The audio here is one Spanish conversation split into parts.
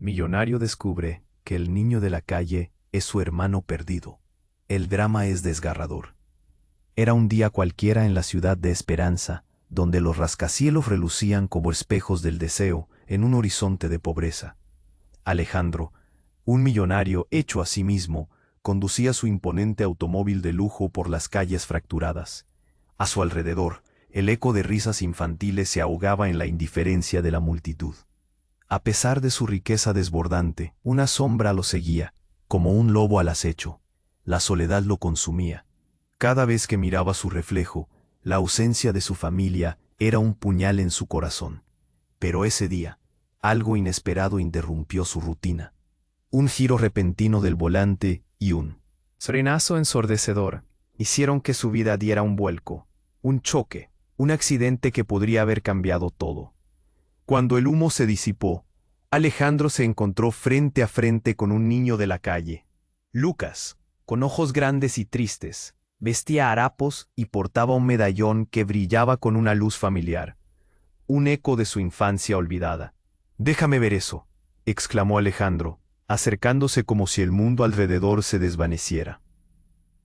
Millonario descubre que el niño de la calle es su hermano perdido. El drama es desgarrador. Era un día cualquiera en la ciudad de Esperanza, donde los rascacielos relucían como espejos del deseo en un horizonte de pobreza. Alejandro, un millonario hecho a sí mismo, conducía su imponente automóvil de lujo por las calles fracturadas. A su alrededor, el eco de risas infantiles se ahogaba en la indiferencia de la multitud. A pesar de su riqueza desbordante, una sombra lo seguía, como un lobo al acecho. La soledad lo consumía. Cada vez que miraba su reflejo, la ausencia de su familia era un puñal en su corazón. Pero ese día, algo inesperado interrumpió su rutina. Un giro repentino del volante y un frenazo ensordecedor hicieron que su vida diera un vuelco, un choque, un accidente que podría haber cambiado todo. Cuando el humo se disipó, Alejandro se encontró frente a frente con un niño de la calle. Lucas, con ojos grandes y tristes, vestía harapos y portaba un medallón que brillaba con una luz familiar, un eco de su infancia olvidada. «Déjame ver eso», exclamó Alejandro, acercándose como si el mundo alrededor se desvaneciera.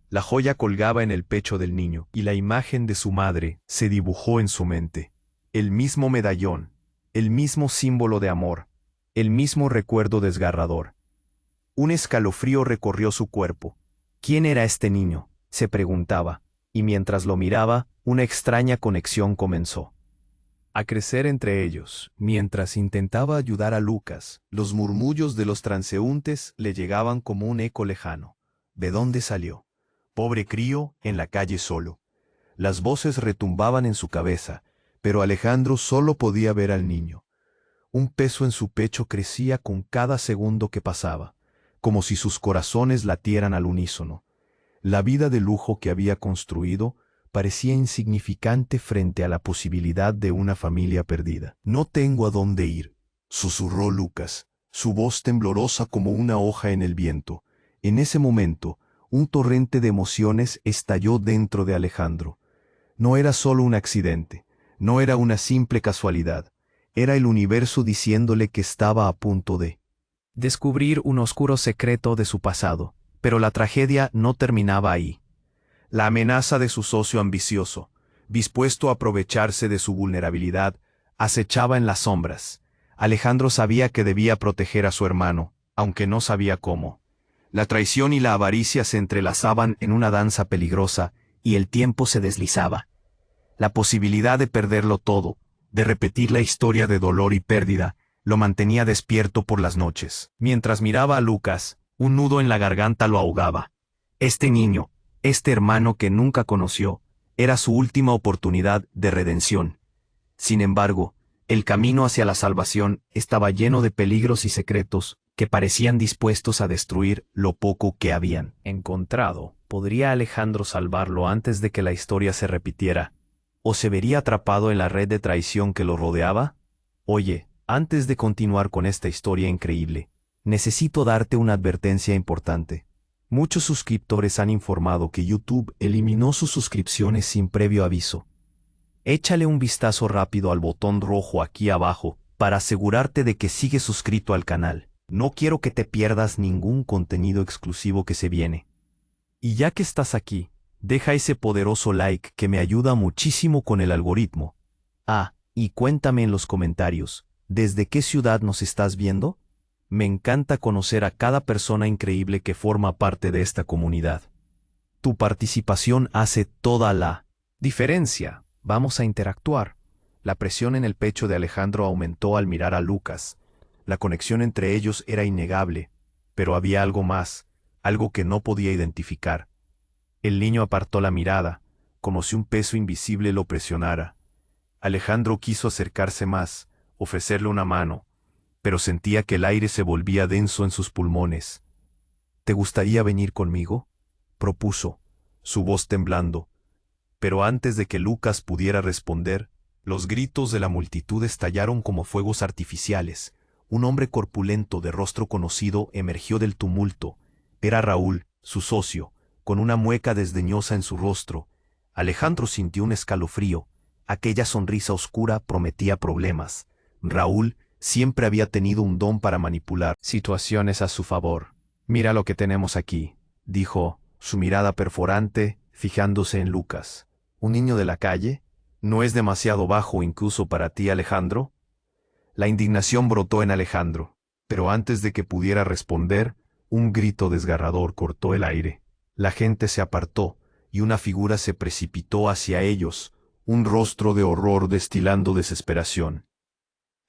La joya colgaba en el pecho del niño y la imagen de su madre se dibujó en su mente. El mismo medallón, el mismo símbolo de amor, el mismo recuerdo desgarrador. Un escalofrío recorrió su cuerpo. ¿Quién era este niño?, se preguntaba, y mientras lo miraba, una extraña conexión comenzó a crecer entre ellos. Mientras intentaba ayudar a Lucas, los murmullos de los transeúntes le llegaban como un eco lejano. ¿De dónde salió? Pobre crío, en la calle solo. Las voces retumbaban en su cabeza, pero Alejandro solo podía ver al niño. Un peso en su pecho crecía con cada segundo que pasaba, como si sus corazones latieran al unísono. La vida de lujo que había construido parecía insignificante frente a la posibilidad de una familia perdida. «No tengo a dónde ir», susurró Lucas, su voz temblorosa como una hoja en el viento. En ese momento, un torrente de emociones estalló dentro de Alejandro. No era solo un accidente, no era una simple casualidad, era el universo diciéndole que estaba a punto de descubrir un oscuro secreto de su pasado. Pero la tragedia no terminaba ahí. La amenaza de su socio ambicioso, dispuesto a aprovecharse de su vulnerabilidad, acechaba en las sombras. Alejandro sabía que debía proteger a su hermano, aunque no sabía cómo. La traición y la avaricia se entrelazaban en una danza peligrosa, y el tiempo se deslizaba. La posibilidad de perderlo todo, de repetir la historia de dolor y pérdida, lo mantenía despierto por las noches. Mientras miraba a Lucas, un nudo en la garganta lo ahogaba. Este niño, este hermano que nunca conoció, era su última oportunidad de redención. Sin embargo, el camino hacia la salvación estaba lleno de peligros y secretos que parecían dispuestos a destruir lo poco que habían encontrado. ¿Podría Alejandro salvarlo antes de que la historia se repitiera? ¿O se vería atrapado en la red de traición que lo rodeaba? Oye, antes de continuar con esta historia increíble, necesito darte una advertencia importante. Muchos suscriptores han informado que YouTube eliminó sus suscripciones sin previo aviso. Échale un vistazo rápido al botón rojo aquí abajo para asegurarte de que sigues suscrito al canal. No quiero que te pierdas ningún contenido exclusivo que se viene. Y ya que estás aquí, deja ese poderoso like que me ayuda muchísimo con el algoritmo. Ah, y cuéntame en los comentarios, ¿desde qué ciudad nos estás viendo? Me encanta conocer a cada persona increíble que forma parte de esta comunidad. Tu participación hace toda la diferencia. Vamos a interactuar. La presión en el pecho de Alejandro aumentó al mirar a Lucas. La conexión entre ellos era innegable, pero había algo más, algo que no podía identificar. El niño apartó la mirada, como si un peso invisible lo presionara. Alejandro quiso acercarse más, ofrecerle una mano, pero sentía que el aire se volvía denso en sus pulmones. «¿Te gustaría venir conmigo?», propuso, su voz temblando. Pero antes de que Lucas pudiera responder, los gritos de la multitud estallaron como fuegos artificiales. Un hombre corpulento de rostro conocido emergió del tumulto. Era Raúl, su socio, con una mueca desdeñosa en su rostro. Alejandro sintió un escalofrío. Aquella sonrisa oscura prometía problemas. Raúl, siempre había tenido un don para manipular situaciones a su favor. «Mira lo que tenemos aquí», dijo, su mirada perforante fijándose en Lucas. «¿Un niño de la calle? ¿No es demasiado bajo incluso para ti, Alejandro?» La indignación brotó en Alejandro, pero antes de que pudiera responder, un grito desgarrador cortó el aire. La gente se apartó, y una figura se precipitó hacia ellos, un rostro de horror destilando desesperación.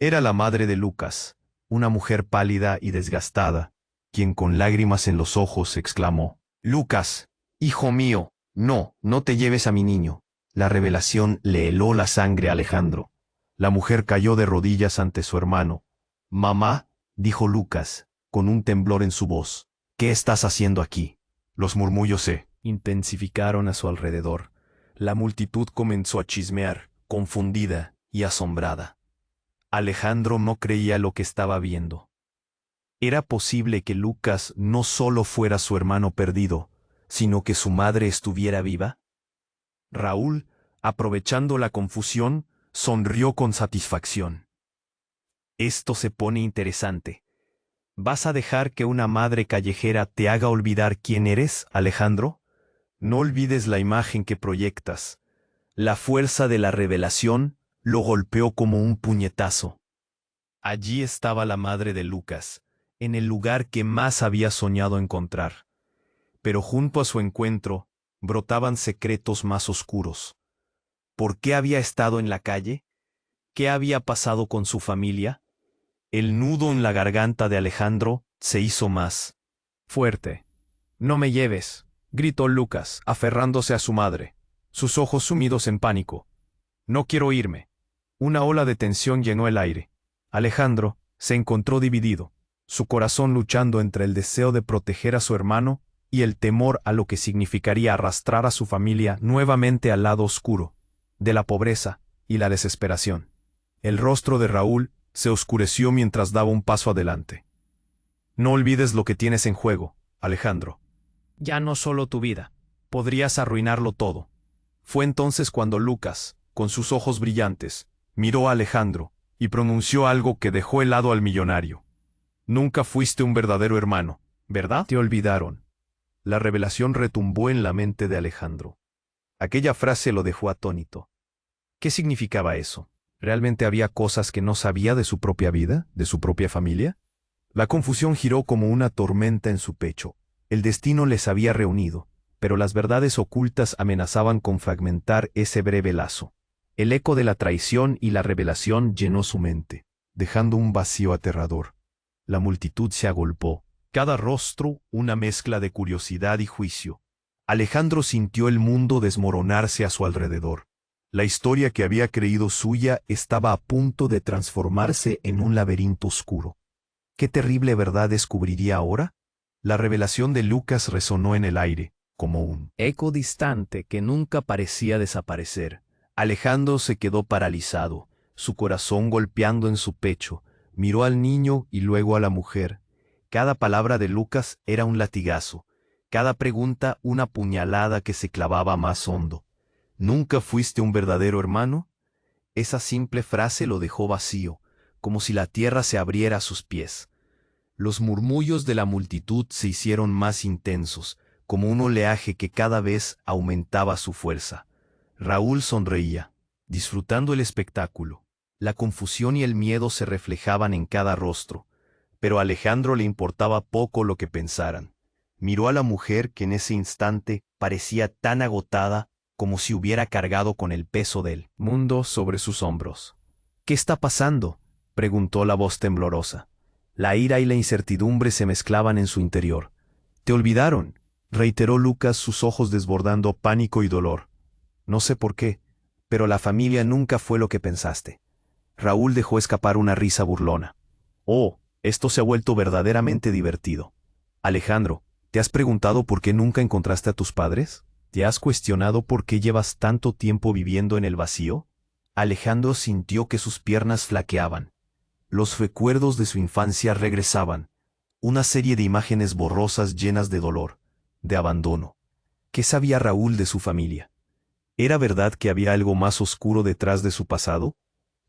Era la madre de Lucas, una mujer pálida y desgastada, quien con lágrimas en los ojos exclamó: «Lucas, hijo mío, no te lleves a mi niño». La revelación le heló la sangre a Alejandro. La mujer cayó de rodillas ante su hermano. «Mamá», dijo Lucas, con un temblor en su voz, «¿qué estás haciendo aquí?» Los murmullos se intensificaron a su alrededor. La multitud comenzó a chismear, confundida y asombrada. Alejandro no creía lo que estaba viendo. ¿Era posible que Lucas no solo fuera su hermano perdido, sino que su madre estuviera viva? Raúl, aprovechando la confusión, sonrió con satisfacción. «Esto se pone interesante. ¿Vas a dejar que una madre callejera te haga olvidar quién eres, Alejandro? No olvides la imagen que proyectas». La fuerza de la revelación lo golpeó como un puñetazo. Allí estaba la madre de Lucas, en el lugar que más había soñado encontrar. Pero junto a su encuentro, brotaban secretos más oscuros. ¿Por qué había estado en la calle? ¿Qué había pasado con su familia? El nudo en la garganta de Alejandro se hizo más fuerte. «No me lleves», gritó Lucas, aferrándose a su madre, sus ojos sumidos en pánico. «No quiero irme». Una ola de tensión llenó el aire. Alejandro se encontró dividido, su corazón luchando entre el deseo de proteger a su hermano y el temor a lo que significaría arrastrar a su familia nuevamente al lado oscuro, de la pobreza y la desesperación. El rostro de Raúl se oscureció mientras daba un paso adelante. «No olvides lo que tienes en juego, Alejandro. Ya no solo tu vida, podrías arruinarlo todo». Fue entonces cuando Lucas, con sus ojos brillantes, miró a Alejandro y pronunció algo que dejó helado al millonario. «Nunca fuiste un verdadero hermano, ¿verdad? Te olvidaron». La revelación retumbó en la mente de Alejandro. Aquella frase lo dejó atónito. ¿Qué significaba eso? ¿Realmente había cosas que no sabía de su propia vida, de su propia familia? La confusión giró como una tormenta en su pecho. El destino les había reunido, pero las verdades ocultas amenazaban con fragmentar ese breve lazo. El eco de la traición y la revelación llenó su mente, dejando un vacío aterrador. La multitud se agolpó, cada rostro una mezcla de curiosidad y juicio. Alejandro sintió el mundo desmoronarse a su alrededor. La historia que había creído suya estaba a punto de transformarse en un laberinto oscuro. ¿Qué terrible verdad descubriría ahora? La revelación de Lucas resonó en el aire, como un eco distante que nunca parecía desaparecer. Alejandro se quedó paralizado, su corazón golpeando en su pecho. Miró al niño y luego a la mujer. Cada palabra de Lucas era un latigazo, cada pregunta una puñalada que se clavaba más hondo. «¿Nunca fuiste un verdadero hermano?» Esa simple frase lo dejó vacío, como si la tierra se abriera a sus pies. Los murmullos de la multitud se hicieron más intensos, como un oleaje que cada vez aumentaba su fuerza. Raúl sonreía, disfrutando el espectáculo. La confusión y el miedo se reflejaban en cada rostro, pero a Alejandro le importaba poco lo que pensaran. Miró a la mujer que en ese instante parecía tan agotada como si hubiera cargado con el peso del mundo sobre sus hombros. «¿Qué está pasando?», preguntó la voz temblorosa. La ira y la incertidumbre se mezclaban en su interior. «Te olvidaron», reiteró Lucas, sus ojos desbordando pánico y dolor. «No sé por qué, pero la familia nunca fue lo que pensaste». Raúl dejó escapar una risa burlona. «Oh, esto se ha vuelto verdaderamente divertido. Alejandro, ¿te has preguntado por qué nunca encontraste a tus padres? ¿Te has cuestionado por qué llevas tanto tiempo viviendo en el vacío?» Alejandro sintió que sus piernas flaqueaban. Los recuerdos de su infancia regresaban, una serie de imágenes borrosas llenas de dolor, de abandono. ¿Qué sabía Raúl de su familia? ¿Era verdad que había algo más oscuro detrás de su pasado?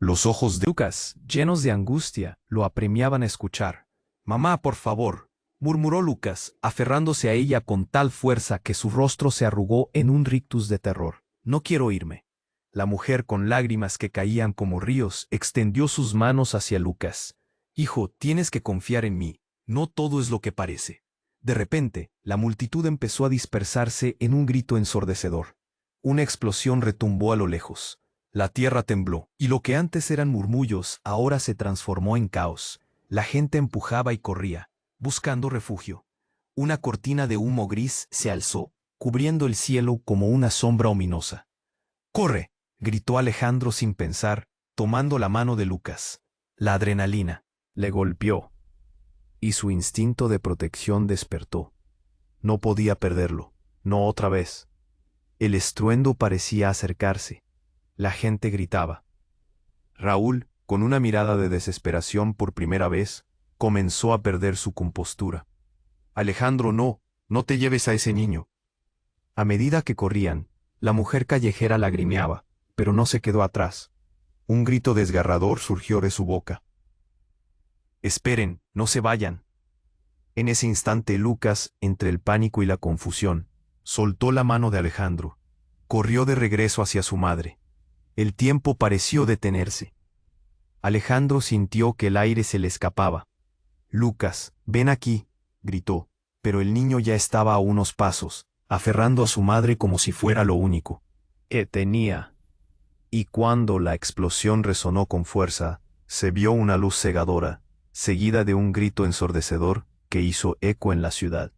Los ojos de Lucas, llenos de angustia, lo apremiaban a escuchar. «Mamá, por favor», murmuró Lucas, aferrándose a ella con tal fuerza que su rostro se arrugó en un rictus de terror. «No quiero irme». La mujer, con lágrimas que caían como ríos, extendió sus manos hacia Lucas. «Hijo, tienes que confiar en mí. No todo es lo que parece». De repente, la multitud empezó a dispersarse en un grito ensordecedor. Una explosión retumbó a lo lejos. La tierra tembló, y lo que antes eran murmullos ahora se transformó en caos. La gente empujaba y corría, buscando refugio. Una cortina de humo gris se alzó, cubriendo el cielo como una sombra ominosa. «¡Corre!», gritó Alejandro sin pensar, tomando la mano de Lucas. La adrenalina le golpeó, y su instinto de protección despertó. No podía perderlo, no otra vez. El estruendo parecía acercarse. La gente gritaba. Raúl, con una mirada de desesperación por primera vez, comenzó a perder su compostura. «Alejandro, no te lleves a ese niño». A medida que corrían, la mujer callejera lagrimeaba, pero no se quedó atrás. Un grito desgarrador surgió de su boca. «Esperen, no se vayan». En ese instante Lucas, entre el pánico y la confusión, soltó la mano de Alejandro. Corrió de regreso hacia su madre. El tiempo pareció detenerse. Alejandro sintió que el aire se le escapaba. «Lucas, ven aquí», gritó, pero el niño ya estaba a unos pasos, aferrando a su madre como si fuera lo único que tenía. Y cuando la explosión resonó con fuerza, se vio una luz cegadora, seguida de un grito ensordecedor que hizo eco en la ciudad.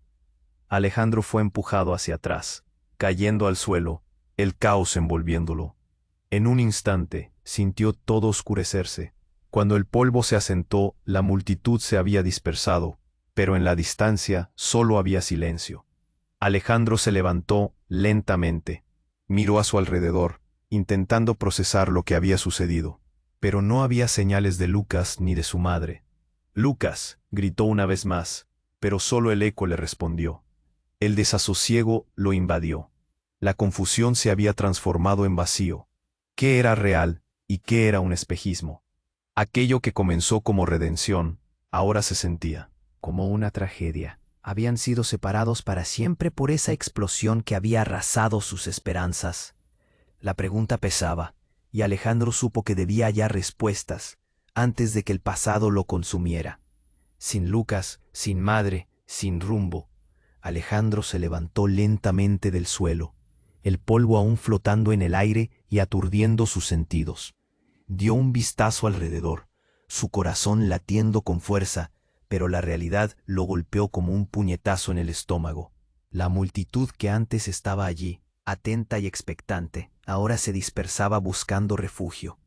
Alejandro fue empujado hacia atrás, cayendo al suelo, el caos envolviéndolo. En un instante, sintió todo oscurecerse. Cuando el polvo se asentó, la multitud se había dispersado, pero en la distancia solo había silencio. Alejandro se levantó lentamente. Miró a su alrededor, intentando procesar lo que había sucedido, pero no había señales de Lucas ni de su madre. «Lucas», gritó una vez más, pero solo el eco le respondió. El desasosiego lo invadió. La confusión se había transformado en vacío. ¿Qué era real y qué era un espejismo? Aquello que comenzó como redención, ahora se sentía como una tragedia. Habían sido separados para siempre por esa explosión que había arrasado sus esperanzas. La pregunta pesaba, y Alejandro supo que debía hallar respuestas antes de que el pasado lo consumiera. Sin Lucas, sin madre, sin rumbo, Alejandro se levantó lentamente del suelo, el polvo aún flotando en el aire y aturdiendo sus sentidos. Dio un vistazo alrededor, su corazón latiendo con fuerza, pero la realidad lo golpeó como un puñetazo en el estómago. La multitud que antes estaba allí, atenta y expectante, ahora se dispersaba buscando refugio.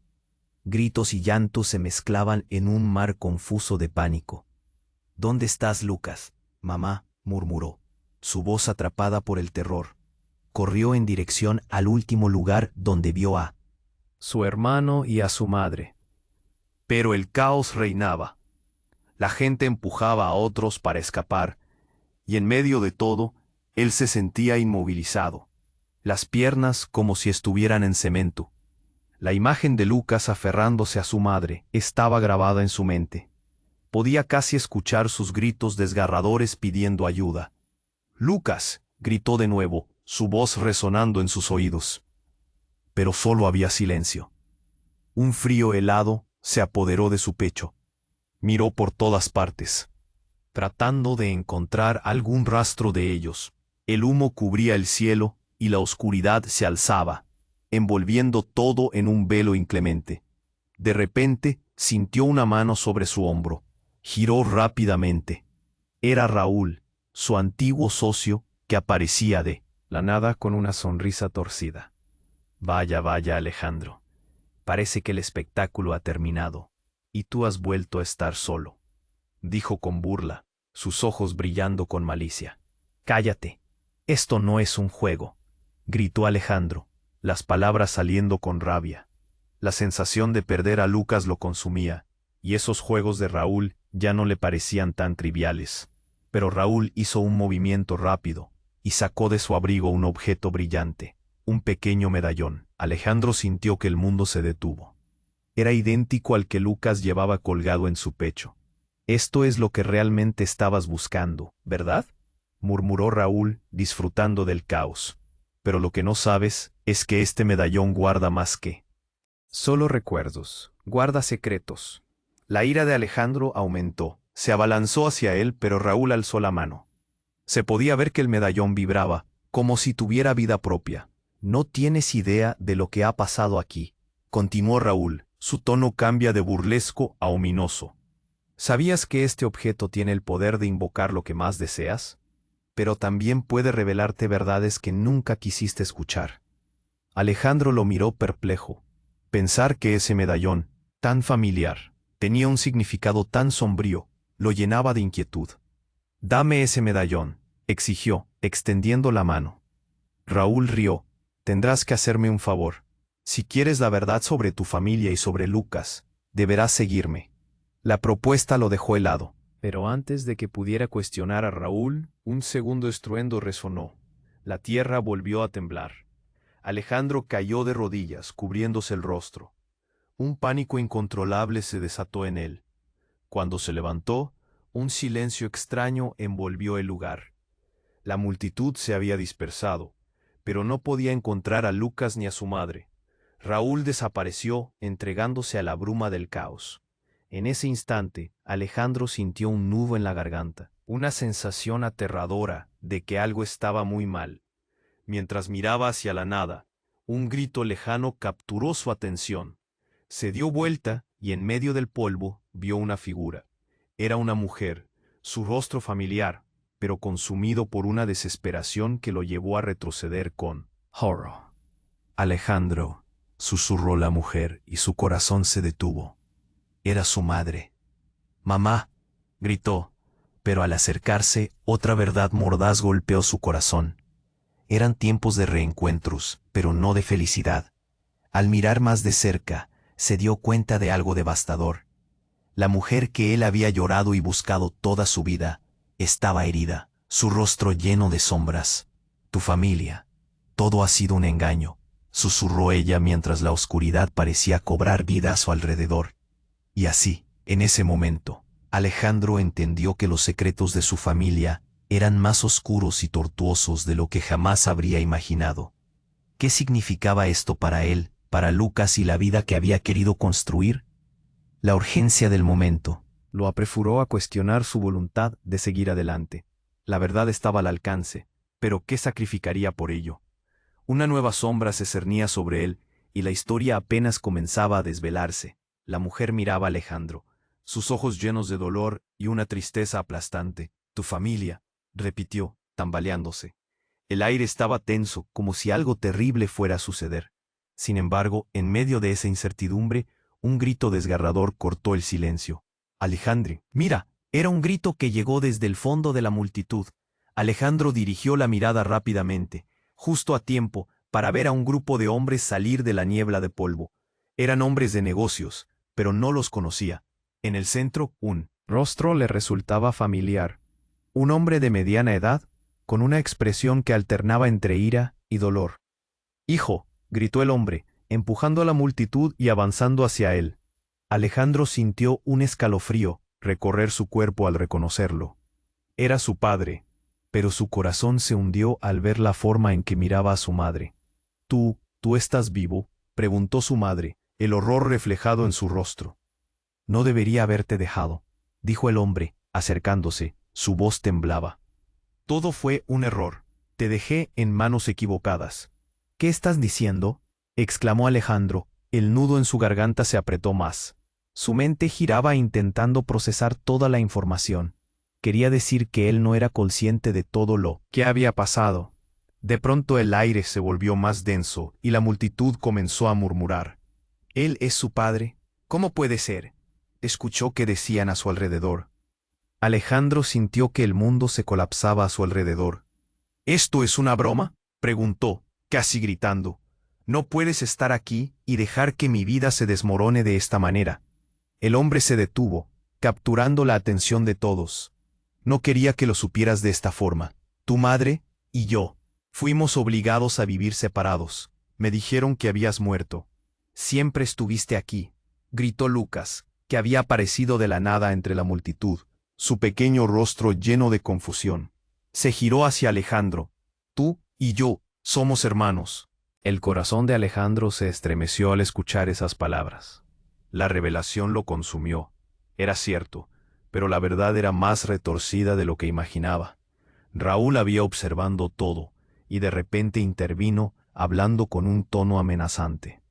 Gritos y llantos se mezclaban en un mar confuso de pánico. «¿Dónde estás, Lucas?», mamá murmuró, su voz atrapada por el terror. Corrió en dirección al último lugar donde vio a su hermano y a su madre. Pero el caos reinaba. La gente empujaba a otros para escapar, y en medio de todo, él se sentía inmovilizado, las piernas como si estuvieran en cemento. La imagen de Lucas aferrándose a su madre estaba grabada en su mente. Podía casi escuchar sus gritos desgarradores pidiendo ayuda. «Lucas», gritó de nuevo, su voz resonando en sus oídos. Pero solo había silencio. Un frío helado se apoderó de su pecho. Miró por todas partes, tratando de encontrar algún rastro de ellos. El humo cubría el cielo y la oscuridad se alzaba, envolviendo todo en un velo inclemente. De repente, sintió una mano sobre su hombro. Giró rápidamente. Era Raúl, su antiguo socio, que aparecía de la nada con una sonrisa torcida. «Vaya, vaya, Alejandro. Parece que el espectáculo ha terminado, y tú has vuelto a estar solo», dijo con burla, sus ojos brillando con malicia. «Cállate. Esto no es un juego», gritó Alejandro, las palabras saliendo con rabia. La sensación de perder a Lucas lo consumía, y esos juegos de Raúl ya no le parecían tan triviales. Pero Raúl hizo un movimiento rápido, y sacó de su abrigo un objeto brillante, un pequeño medallón. Alejandro sintió que el mundo se detuvo. Era idéntico al que Lucas llevaba colgado en su pecho. Esto es lo que realmente estabas buscando, ¿verdad? Murmuró Raúl, disfrutando del caos. Pero lo que no sabes es que este medallón guarda más que solo recuerdos, guarda secretos. La ira de Alejandro aumentó. Se abalanzó hacia él, pero Raúl alzó la mano. Se podía ver que el medallón vibraba, como si tuviera vida propia. No tienes idea de lo que ha pasado aquí, continuó Raúl. Su tono cambia de burlesco a ominoso. ¿Sabías que este objeto tiene el poder de invocar lo que más deseas? Pero también puede revelarte verdades que nunca quisiste escuchar. Alejandro lo miró perplejo. Pensar que ese medallón, tan familiar, tenía un significado tan sombrío, lo llenaba de inquietud. Dame ese medallón, exigió, extendiendo la mano. Raúl rió. Tendrás que hacerme un favor. Si quieres la verdad sobre tu familia y sobre Lucas, deberás seguirme. La propuesta lo dejó helado. Pero antes de que pudiera cuestionar a Raúl, un segundo estruendo resonó. La tierra volvió a temblar. Alejandro cayó de rodillas, cubriéndose el rostro. Un pánico incontrolable se desató en él. Cuando se levantó, un silencio extraño envolvió el lugar. La multitud se había dispersado, pero no podía encontrar a Lucas ni a su madre. Raúl desapareció, entregándose a la bruma del caos. En ese instante, Alejandro sintió un nudo en la garganta, una sensación aterradora de que algo estaba muy mal. Mientras miraba hacia la nada, un grito lejano capturó su atención. Se dio vuelta y en medio del polvo vio una figura. Era una mujer, su rostro familiar, pero consumido por una desesperación que lo llevó a retroceder con horror. Alejandro, susurró la mujer y su corazón se detuvo. Era su madre. Mamá, gritó, pero al acercarse, otra verdad mordaz golpeó su corazón. Eran tiempos de reencuentros, pero no de felicidad. Al mirar más de cerca, se dio cuenta de algo devastador. La mujer que él había llorado y buscado toda su vida, estaba herida, su rostro lleno de sombras. Tu familia. Todo ha sido un engaño, susurró ella mientras la oscuridad parecía cobrar vida a su alrededor. Y así, en ese momento, Alejandro entendió que los secretos de su familia eran más oscuros y tortuosos de lo que jamás habría imaginado. ¿Qué significaba esto para él, para Lucas y la vida que había querido construir? La urgencia del momento lo apresuró a cuestionar su voluntad de seguir adelante. La verdad estaba al alcance, pero ¿qué sacrificaría por ello? Una nueva sombra se cernía sobre él, y la historia apenas comenzaba a desvelarse. La mujer miraba a Alejandro, sus ojos llenos de dolor y una tristeza aplastante. Tu familia, repitió, tambaleándose. El aire estaba tenso, como si algo terrible fuera a suceder. Sin embargo, en medio de esa incertidumbre, un grito desgarrador cortó el silencio. Alejandro, mira, era un grito que llegó desde el fondo de la multitud. Alejandro dirigió la mirada rápidamente, justo a tiempo, para ver a un grupo de hombres salir de la niebla de polvo. Eran hombres de negocios, pero no los conocía. En el centro, un rostro le resultaba familiar. Un hombre de mediana edad, con una expresión que alternaba entre ira y dolor. «Hijo», gritó el hombre, empujando a la multitud y avanzando hacia él. Alejandro sintió un escalofrío recorrer su cuerpo al reconocerlo. Era su padre, pero su corazón se hundió al ver la forma en que miraba a su madre. ¿Tú estás vivo?», preguntó su madre, el horror reflejado en su rostro. «No debería haberte dejado», dijo el hombre, acercándose, su voz temblaba. «Todo fue un error. Te dejé en manos equivocadas». «¿Qué estás diciendo?», exclamó Alejandro. El nudo en su garganta se apretó más. Su mente giraba intentando procesar toda la información. Quería decir que él no era consciente de todo lo que había pasado. De pronto el aire se volvió más denso y la multitud comenzó a murmurar. «¿Él es su padre? ¿Cómo puede ser?», escuchó que decían a su alrededor. Alejandro sintió que el mundo se colapsaba a su alrededor. «¿Esto es una broma?», preguntó, casi gritando. «No puedes estar aquí y dejar que mi vida se desmorone de esta manera». El hombre se detuvo, capturando la atención de todos. «No quería que lo supieras de esta forma. Tu madre y yo fuimos obligados a vivir separados. Me dijeron que habías muerto. Siempre estuviste aquí. gritó Lucas, que había aparecido de la nada entre la multitud, su pequeño rostro lleno de confusión. Se giró hacia Alejandro. Tú y yo somos hermanos. El corazón de Alejandro se estremeció al escuchar esas palabras. La revelación lo consumió. Era cierto, pero la verdad era más retorcida de lo que imaginaba. Raúl había observado todo, y de repente intervino, hablando con un tono amenazante.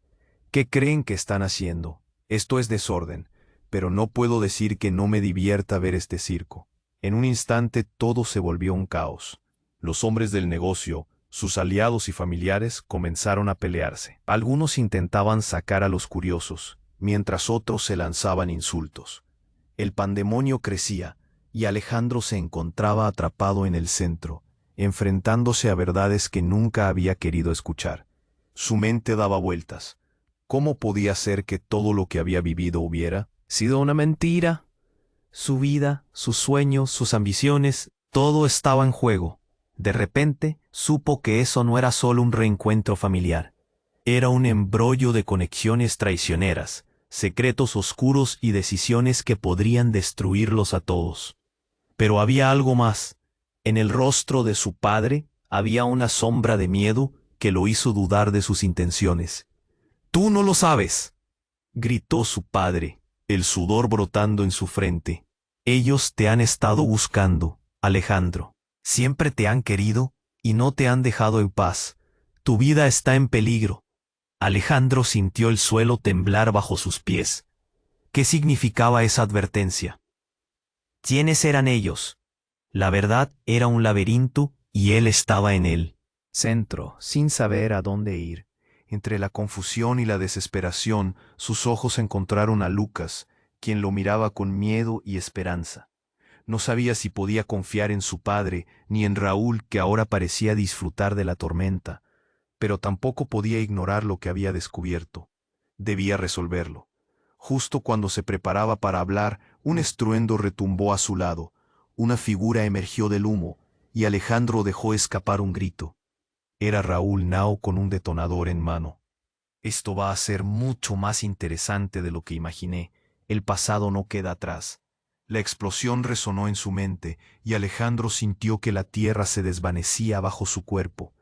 ¿Qué creen que están haciendo? Esto es desorden, pero no puedo decir que no me divierta ver este circo. En un instante todo se volvió un caos. Los hombres del negocio, sus aliados y familiares comenzaron a pelearse. Algunos intentaban sacar a los curiosos, mientras otros se lanzaban insultos. El pandemonio crecía, y Alejandro se encontraba atrapado en el centro, enfrentándose a verdades que nunca había querido escuchar. Su mente daba vueltas. ¿Cómo podía ser que todo lo que había vivido hubiera sido una mentira? Su vida, sus sueños, sus ambiciones, todo estaba en juego. De repente, supo que eso no era solo un reencuentro familiar. Era un embrollo de conexiones traicioneras, secretos oscuros y decisiones que podrían destruirlos a todos. Pero había algo más. En el rostro de su padre había una sombra de miedo que lo hizo dudar de sus intenciones. «¡Tú no lo sabes!», gritó su padre, el sudor brotando en su frente. «Ellos te han estado buscando, Alejandro. Siempre te han querido y no te han dejado en paz. Tu vida está en peligro». Alejandro sintió el suelo temblar bajo sus pies. ¿Qué significaba esa advertencia? ¿Quiénes eran ellos? La verdad era un laberinto y él estaba en él. Centro, sin saber a dónde ir. Entre la confusión y la desesperación, sus ojos encontraron a Lucas, quien lo miraba con miedo y esperanza. No sabía si podía confiar en su padre, ni en Raúl, que ahora parecía disfrutar de la tormenta, pero tampoco podía ignorar lo que había descubierto. Debía resolverlo. Justo cuando se preparaba para hablar, un estruendo retumbó a su lado. Una figura emergió del humo, y Alejandro dejó escapar un grito. Era Raúl Nao con un detonador en mano. Esto va a ser mucho más interesante de lo que imaginé. El pasado no queda atrás. La explosión resonó en su mente, y Alejandro sintió que la tierra se desvanecía bajo su cuerpo.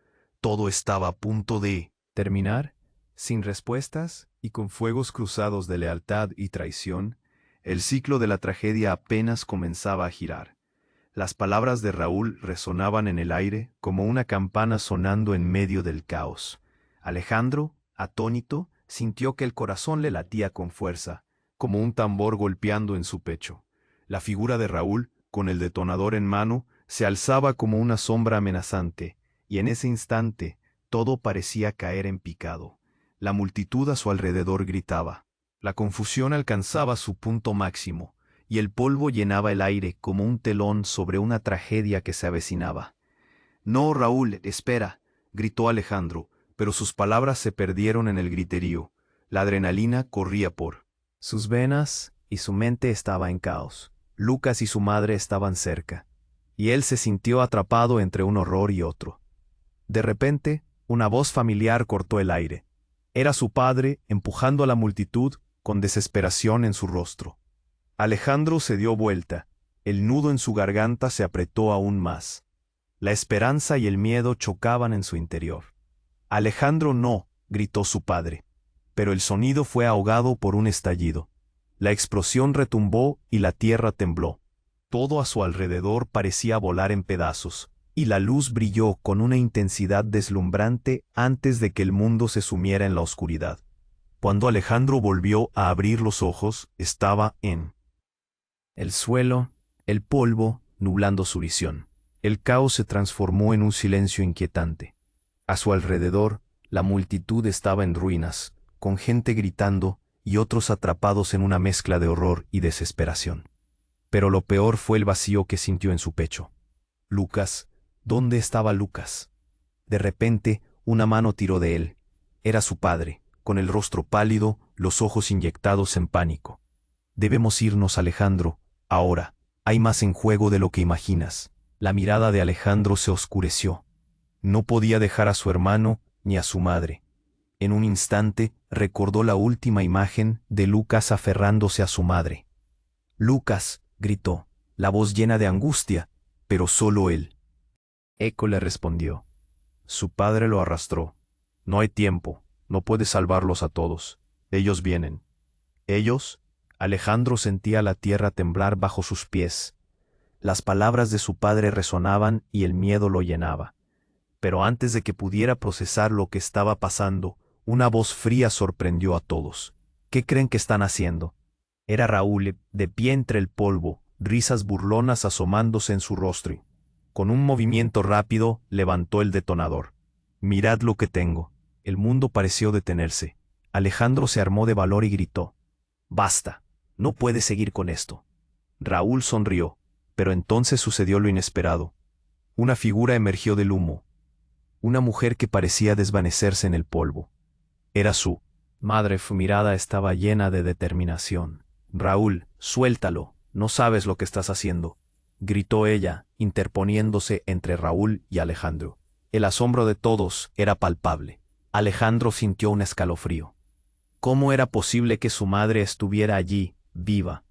Todo estaba a punto de terminar. Sin respuestas y con fuegos cruzados de lealtad y traición, el ciclo de la tragedia apenas comenzaba a girar. Las palabras de Raúl resonaban en el aire como una campana sonando en medio del caos. Alejandro, atónito, sintió que el corazón le latía con fuerza, como un tambor golpeando en su pecho. La figura de Raúl, con el detonador en mano, se alzaba como una sombra amenazante, y en ese instante todo parecía caer en picado. La multitud a su alrededor gritaba. La confusión alcanzaba su punto máximo, y el polvo llenaba el aire como un telón sobre una tragedia que se avecinaba. «No, Raúl, espera», gritó Alejandro, pero sus palabras se perdieron en el griterío. La adrenalina corría por sus venas y su mente estaba en caos. Lucas y su madre estaban cerca, y él se sintió atrapado entre un horror y otro. De repente, una voz familiar cortó el aire. Era su padre empujando a la multitud con desesperación en su rostro. Alejandro se dio vuelta. El nudo en su garganta se apretó aún más. La esperanza y el miedo chocaban en su interior. «Alejandro, no», gritó su padre. Pero el sonido fue ahogado por un estallido. La explosión retumbó y la tierra tembló. Todo a su alrededor parecía volar en pedazos, y la luz brilló con una intensidad deslumbrante antes de que el mundo se sumiera en la oscuridad. Cuando Alejandro volvió a abrir los ojos, estaba en el suelo, el polvo nublando su visión. El caos se transformó en un silencio inquietante. A su alrededor, la multitud estaba en ruinas, con gente gritando y otros atrapados en una mezcla de horror y desesperación. Pero lo peor fue el vacío que sintió en su pecho. Lucas, ¿dónde estaba Lucas? De repente, una mano tiró de él. Era su padre, con el rostro pálido, los ojos inyectados en pánico. «Debemos irnos, Alejandro. Ahora, hay más en juego de lo que imaginas». La mirada de Alejandro se oscureció. No podía dejar a su hermano ni a su madre. En un instante recordó la última imagen de Lucas aferrándose a su madre. «Lucas», gritó, la voz llena de angustia, pero solo él. Eco le respondió. Su padre lo arrastró. «No hay tiempo, no puedes salvarlos a todos. Ellos vienen». «¿Ellos?» Alejandro sentía la tierra temblar bajo sus pies. Las palabras de su padre resonaban y el miedo lo llenaba. Pero antes de que pudiera procesar lo que estaba pasando, una voz fría sorprendió a todos. «¿Qué creen que están haciendo?» Era Raúl, de pie entre el polvo, risas burlonas asomándose en su rostro. Con un movimiento rápido, levantó el detonador. «Mirad lo que tengo». El mundo pareció detenerse. Alejandro se armó de valor y gritó. «Basta, no puedes seguir con esto». Raúl sonrió, pero entonces sucedió lo inesperado. Una figura emergió del humo. Una mujer que parecía desvanecerse en el polvo. Era su madre. Su mirada estaba llena de determinación. «Raúl, suéltalo, no sabes lo que estás haciendo», gritó ella, interponiéndose entre Raúl y Alejandro. El asombro de todos era palpable. Alejandro sintió un escalofrío. ¿Cómo era posible que su madre estuviera allí, viva?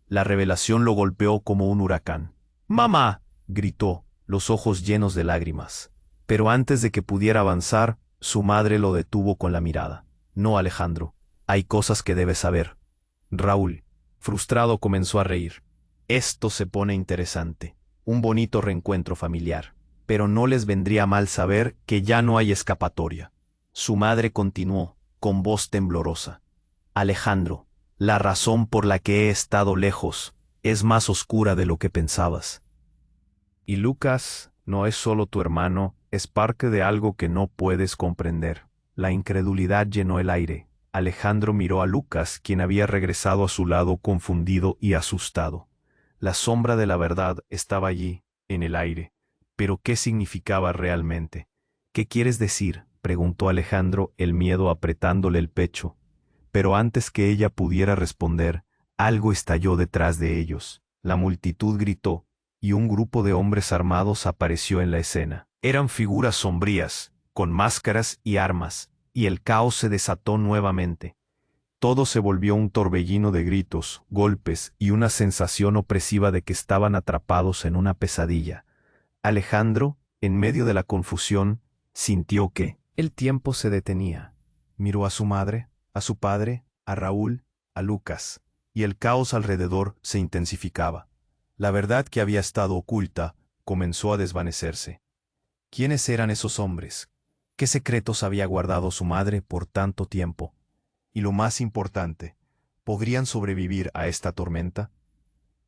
La revelación lo golpeó como un huracán. «¡Mamá!», gritó, los ojos llenos de lágrimas. Pero antes de que pudiera avanzar, su madre lo detuvo con la mirada. «No, Alejandro, hay cosas que debes saber». Raúl, frustrado, comenzó a reír. «Esto se pone interesante. Un bonito reencuentro familiar. Pero no les vendría mal saber que ya no hay escapatoria». Su madre continuó, con voz temblorosa. «Alejandro, la razón por la que he estado lejos es más oscura de lo que pensabas. Y Lucas no es solo tu hermano, es parte de algo que no puedes comprender». La incredulidad llenó el aire. Alejandro miró a Lucas, quien había regresado a su lado confundido y asustado. La sombra de la verdad estaba allí, en el aire. Pero ¿qué significaba realmente? «¿Qué quieres decir?», preguntó Alejandro, el miedo apretándole el pecho. Pero antes que ella pudiera responder, algo estalló detrás de ellos. La multitud gritó, y un grupo de hombres armados apareció en la escena. Eran figuras sombrías, con máscaras y armas, y el caos se desató nuevamente. Todo se volvió un torbellino de gritos, golpes y una sensación opresiva de que estaban atrapados en una pesadilla. Alejandro, en medio de la confusión, sintió que el tiempo se detenía. Miró a su madre, a su padre, a Raúl, a Lucas, y el caos alrededor se intensificaba. La verdad que había estado oculta comenzó a desvanecerse. ¿Quiénes eran esos hombres? ¿Qué secretos había guardado su madre por tanto tiempo? Y lo más importante, ¿podrían sobrevivir a esta tormenta?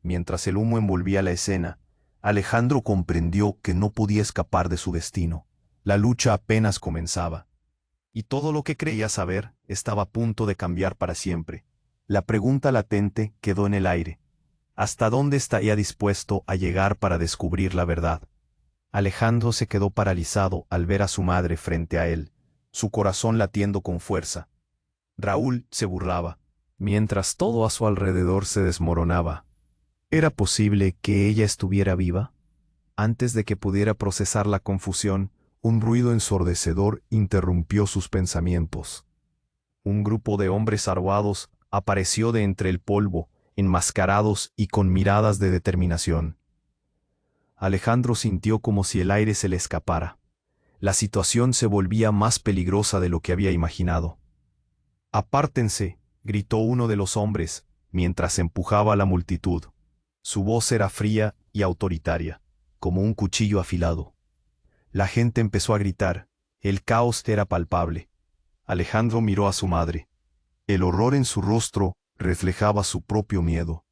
Mientras el humo envolvía la escena, Alejandro comprendió que no podía escapar de su destino. La lucha apenas comenzaba. Y todo lo que creía saber estaba a punto de cambiar para siempre. La pregunta latente quedó en el aire. ¿Hasta dónde estaría dispuesto a llegar para descubrir la verdad? Alejandro se quedó paralizado al ver a su madre frente a él, su corazón latiendo con fuerza. Raúl se burlaba, mientras todo a su alrededor se desmoronaba. ¿Era posible que ella estuviera viva? Antes de que pudiera procesar la confusión, un ruido ensordecedor interrumpió sus pensamientos. Un grupo de hombres armados apareció de entre el polvo, enmascarados y con miradas de determinación. Alejandro sintió como si el aire se le escapara. La situación se volvía más peligrosa de lo que había imaginado. «Apártense», gritó uno de los hombres, mientras empujaba a la multitud. Su voz era fría y autoritaria, como un cuchillo afilado. La gente empezó a gritar. El caos era palpable. Alejandro miró a su madre. El horror en su rostro reflejaba su propio miedo.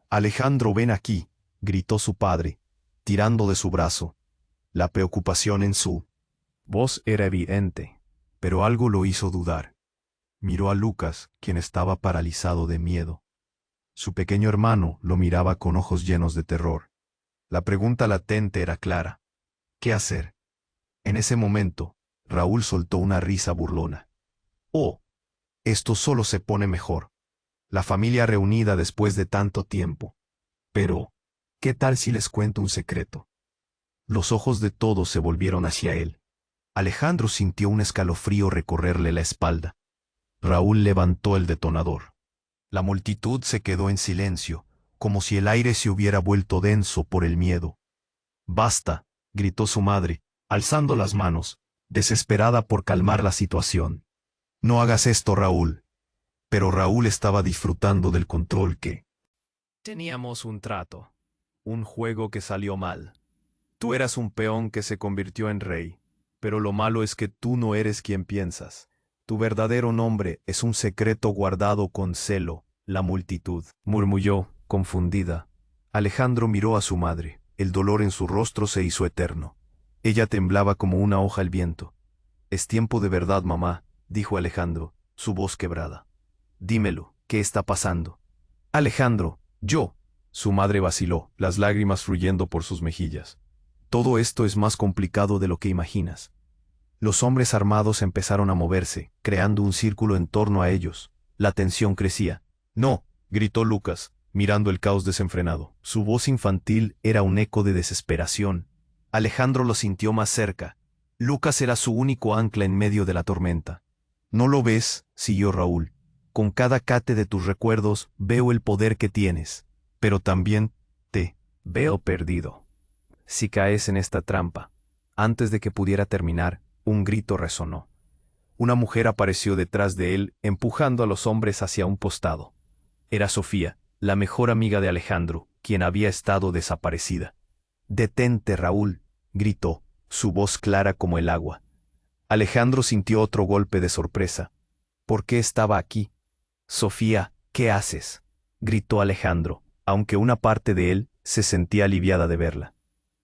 «Alejandro, ven aquí», gritó su padre, tirando de su brazo. La preocupación en su voz era evidente, pero algo lo hizo dudar. Miró a Lucas, quien estaba paralizado de miedo. Su pequeño hermano lo miraba con ojos llenos de terror. La pregunta latente era clara. ¿Qué hacer? En ese momento, Raúl soltó una risa burlona. «Oh, esto solo se pone mejor. La familia reunida después de tanto tiempo. Pero, ¿qué tal si les cuento un secreto?». Los ojos de todos se volvieron hacia él. Alejandro sintió un escalofrío recorrerle la espalda. Raúl levantó el detonador. La multitud se quedó en silencio, como si el aire se hubiera vuelto denso por el miedo. «Basta», gritó su madre, alzando las manos, desesperada por calmar la situación. «No hagas esto, Raúl». Pero Raúl estaba disfrutando del control que... Teníamos un trato, un juego que salió mal. Tú eras un peón que se convirtió en rey, pero lo malo es que tú no eres quien piensas. Tu verdadero nombre es un secreto guardado con celo, la multitud, murmulló, confundida. Alejandro miró a su madre. El dolor en su rostro se hizo eterno. Ella temblaba como una hoja al viento. «Es tiempo de verdad, mamá», dijo Alejandro, su voz quebrada. «Dímelo, ¿qué está pasando?» «Alejandro, yo». Su madre vaciló, las lágrimas fluyendo por sus mejillas. «Todo esto es más complicado de lo que imaginas». Los hombres armados empezaron a moverse, creando un círculo en torno a ellos. La tensión crecía. «No», gritó Lucas, mirando el caos desenfrenado. Su voz infantil era un eco de desesperación. Alejandro lo sintió más cerca. Lucas era su único ancla en medio de la tormenta. «¿No lo ves?», siguió Raúl. «Con cada cate de tus recuerdos veo el poder que tienes, pero también te veo perdido. Si caes en esta trampa». Antes de que pudiera terminar, un grito resonó. Una mujer apareció detrás de él, empujando a los hombres hacia un costado. Era Sofía, la mejor amiga de Alejandro, quien había estado desaparecida. «Detente, Raúl», gritó, su voz clara como el agua. Alejandro sintió otro golpe de sorpresa. ¿Por qué estaba aquí? «Sofía, ¿qué haces?», gritó Alejandro, aunque una parte de él se sentía aliviada de verla.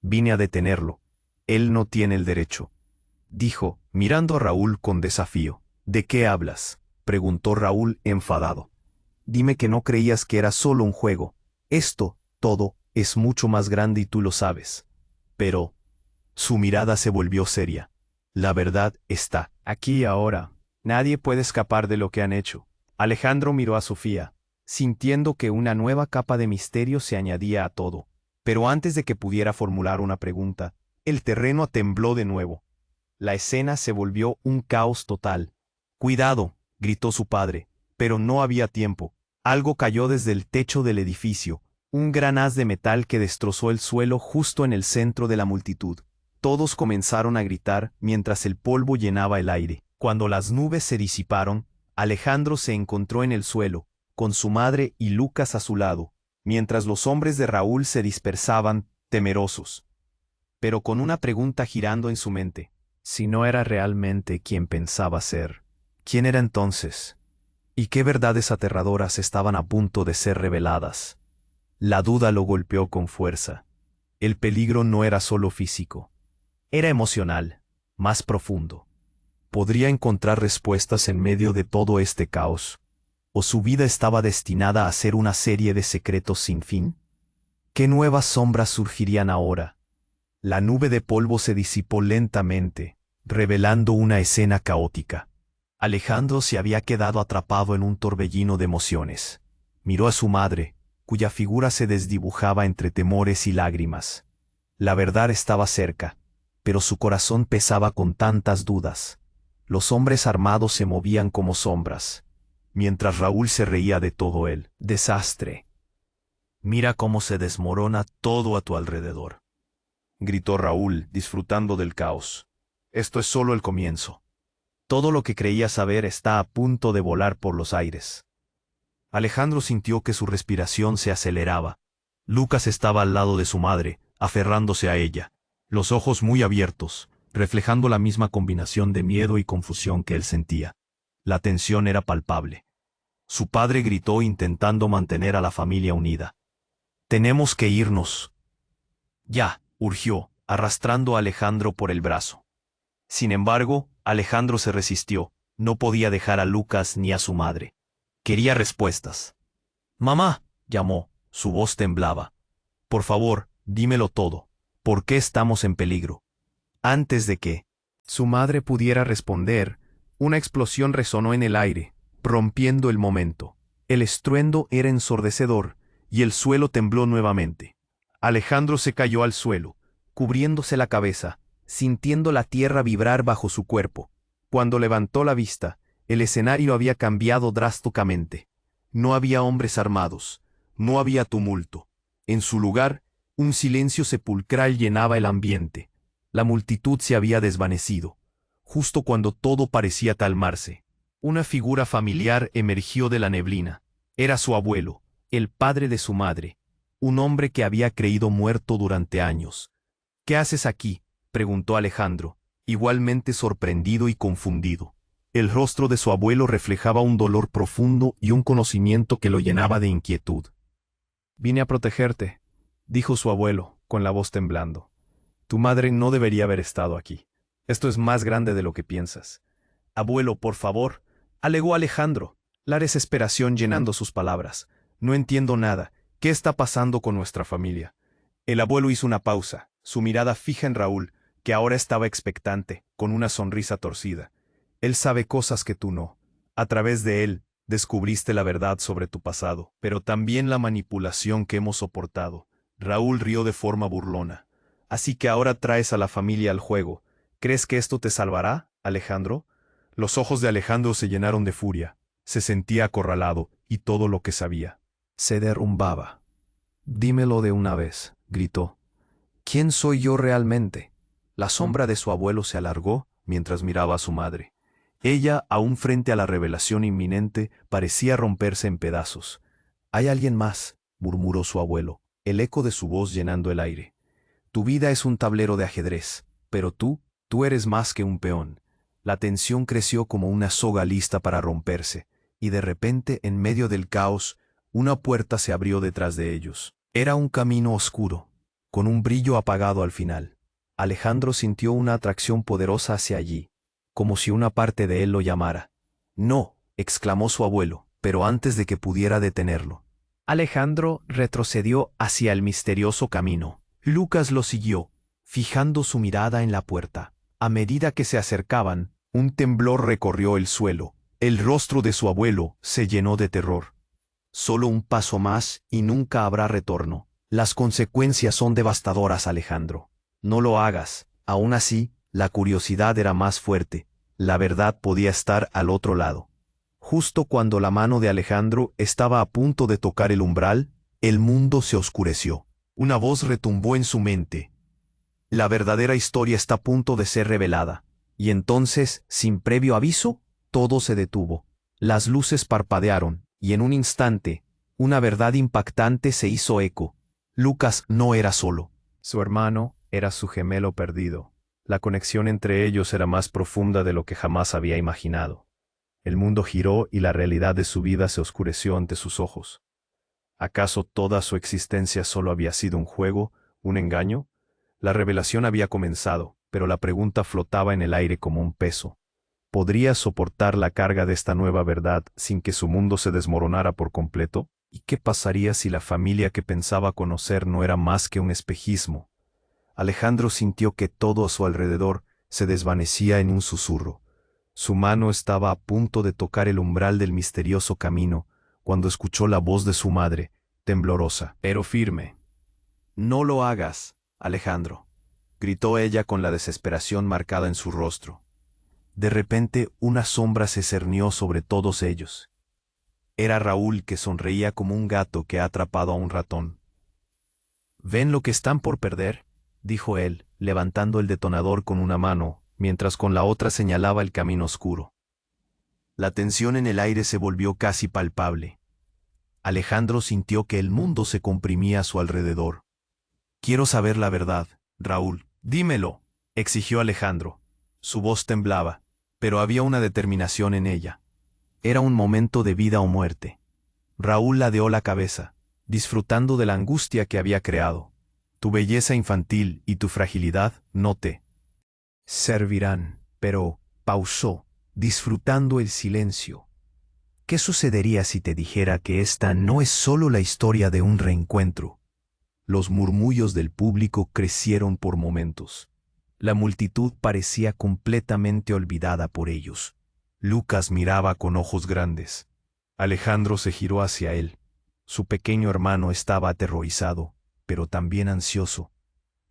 «Vine a detenerlo. Él no tiene el derecho», dijo, mirando a Raúl con desafío. «¿De qué hablas?», preguntó Raúl enfadado. «Dime que no creías que era solo un juego. Esto, todo, es mucho más grande y tú lo sabes». Pero su mirada se volvió seria. «La verdad está aquí y ahora. Nadie puede escapar de lo que han hecho». Alejandro miró a Sofía, sintiendo que una nueva capa de misterio se añadía a todo. Pero antes de que pudiera formular una pregunta, el terreno tembló de nuevo. La escena se volvió un caos total. «Cuidado», gritó su padre, pero no había tiempo. Algo cayó desde el techo del edificio, un gran haz de metal que destrozó el suelo justo en el centro de la multitud. Todos comenzaron a gritar mientras el polvo llenaba el aire. Cuando las nubes se disiparon, Alejandro se encontró en el suelo, con su madre y Lucas a su lado, mientras los hombres de Raúl se dispersaban, temerosos. Pero con una pregunta girando en su mente. Si no era realmente quien pensaba ser, ¿quién era entonces? ¿Y qué verdades aterradoras estaban a punto de ser reveladas? La duda lo golpeó con fuerza. El peligro no era solo físico. Era emocional, más profundo. ¿Podría encontrar respuestas en medio de todo este caos? ¿O su vida estaba destinada a ser una serie de secretos sin fin? ¿Qué nuevas sombras surgirían ahora? La nube de polvo se disipó lentamente, revelando una escena caótica. Alejandro se había quedado atrapado en un torbellino de emociones. Miró a su madre, cuya figura se desdibujaba entre temores y lágrimas. La verdad estaba cerca, pero su corazón pesaba con tantas dudas. Los hombres armados se movían como sombras, mientras Raúl se reía de todo el desastre. «Mira cómo se desmorona todo a tu alrededor», gritó Raúl, disfrutando del caos. «Esto es solo el comienzo. Todo lo que creía saber está a punto de volar por los aires». Alejandro sintió que su respiración se aceleraba. Lucas estaba al lado de su madre, aferrándose a ella, los ojos muy abiertos, reflejando la misma combinación de miedo y confusión que él sentía. La tensión era palpable. Su padre gritó intentando mantener a la familia unida. «Tenemos que irnos». «Ya», urgió, arrastrando a Alejandro por el brazo. Sin embargo, Alejandro se resistió. No podía dejar a Lucas ni a su madre. Quería respuestas. «Mamá», llamó, su voz temblaba. «Por favor, dímelo todo. ¿Por qué estamos en peligro?» Antes de que su madre pudiera responder, una explosión resonó en el aire, rompiendo el momento. El estruendo era ensordecedor, y el suelo tembló nuevamente. Alejandro se cayó al suelo, cubriéndose la cabeza, sintiendo la tierra vibrar bajo su cuerpo. Cuando levantó la vista, el escenario había cambiado drásticamente. No había hombres armados, no había tumulto. En su lugar, un silencio sepulcral llenaba el ambiente. La multitud se había desvanecido. Justo cuando todo parecía calmarse, una figura familiar emergió de la neblina. Era su abuelo, el padre de su madre, un hombre que había creído muerto durante años. «¿Qué haces aquí?», preguntó Alejandro, igualmente sorprendido y confundido. El rostro de su abuelo reflejaba un dolor profundo y un conocimiento que lo llenaba de inquietud. «Vine a protegerte», dijo su abuelo, con la voz temblando. «Tu madre no debería haber estado aquí. Esto es más grande de lo que piensas». «Abuelo, por favor», alegó Alejandro, la desesperación llenando sus palabras. «No entiendo nada. ¿Qué está pasando con nuestra familia?». El abuelo hizo una pausa, su mirada fija en Raúl, que ahora estaba expectante, con una sonrisa torcida. «Él sabe cosas que tú no. A través de él, descubriste la verdad sobre tu pasado, pero también la manipulación que hemos soportado». Raúl rió de forma burlona. «Así que ahora traes a la familia al juego. ¿Crees que esto te salvará, Alejandro?». Los ojos de Alejandro se llenaron de furia. Se sentía acorralado, y todo lo que sabía se derrumbaba. «Dímelo de una vez», gritó. «¿Quién soy yo realmente?». La sombra de su abuelo se alargó mientras miraba a su madre. Ella, aún frente a la revelación inminente, parecía romperse en pedazos. «Hay alguien más», murmuró su abuelo, el eco de su voz llenando el aire. «Tu vida es un tablero de ajedrez, pero tú eres más que un peón». La tensión creció como una soga lista para romperse, y de repente, en medio del caos, una puerta se abrió detrás de ellos. Era un camino oscuro, con un brillo apagado al final. Alejandro sintió una atracción poderosa hacia allí, como si una parte de él lo llamara. «No», exclamó su abuelo, pero antes de que pudiera detenerlo, Alejandro retrocedió hacia el misterioso camino. Lucas lo siguió, fijando su mirada en la puerta. A medida que se acercaban, un temblor recorrió el suelo. El rostro de su abuelo se llenó de terror. «Solo un paso más y nunca habrá retorno. Las consecuencias son devastadoras, Alejandro. No lo hagas». Aún así, la curiosidad era más fuerte. La verdad podía estar al otro lado. Justo cuando la mano de Alejandro estaba a punto de tocar el umbral, el mundo se oscureció. Una voz retumbó en su mente. «La verdadera historia está a punto de ser revelada». Y entonces, sin previo aviso, todo se detuvo. Las luces parpadearon, y en un instante, una verdad impactante se hizo eco. Lucas no era solo. Su hermano era su gemelo perdido. La conexión entre ellos era más profunda de lo que jamás había imaginado. El mundo giró y la realidad de su vida se oscureció ante sus ojos. ¿Acaso toda su existencia solo había sido un juego, un engaño? La revelación había comenzado, pero la pregunta flotaba en el aire como un peso. ¿Podría soportar la carga de esta nueva verdad sin que su mundo se desmoronara por completo? ¿Y qué pasaría si la familia que pensaba conocer no era más que un espejismo? Alejandro sintió que todo a su alrededor se desvanecía en un susurro. Su mano estaba a punto de tocar el umbral del misterioso camino, cuando escuchó la voz de su madre, temblorosa, pero firme. «No lo hagas, Alejandro», gritó ella con la desesperación marcada en su rostro. De repente, una sombra se cernió sobre todos ellos. Era Raúl, que sonreía como un gato que ha atrapado a un ratón. «¿Ven lo que están por perder?», dijo él, levantando el detonador con una mano, mientras con la otra señalaba el camino oscuro. La tensión en el aire se volvió casi palpable. Alejandro sintió que el mundo se comprimía a su alrededor. «Quiero saber la verdad, Raúl, dímelo», exigió Alejandro. Su voz temblaba, pero había una determinación en ella. Era un momento de vida o muerte. Raúl ladeó la cabeza, disfrutando de la angustia que había creado. «Tu belleza infantil y tu fragilidad no te servirán», pero pausó, disfrutando el silencio. «¿Qué sucedería si te dijera que esta no es solo la historia de un reencuentro?». Los murmullos del público crecieron por momentos. La multitud parecía completamente olvidada por ellos. Lucas miraba con ojos grandes. Alejandro se giró hacia él. Su pequeño hermano estaba aterrorizado, pero también ansioso.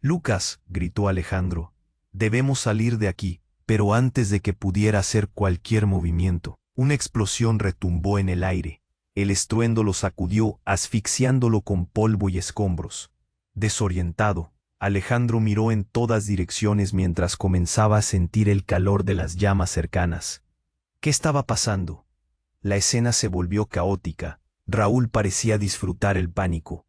«Lucas», gritó Alejandro, Debemos salir de aquí. Pero antes de que pudiera hacer cualquier movimiento, una explosión retumbó en el aire. El estruendo lo sacudió, asfixiándolo con polvo y escombros. Desorientado, Alejandro miró en todas direcciones mientras comenzaba a sentir el calor de las llamas cercanas. ¿Qué estaba pasando? La escena se volvió caótica. Raúl parecía disfrutar el pánico.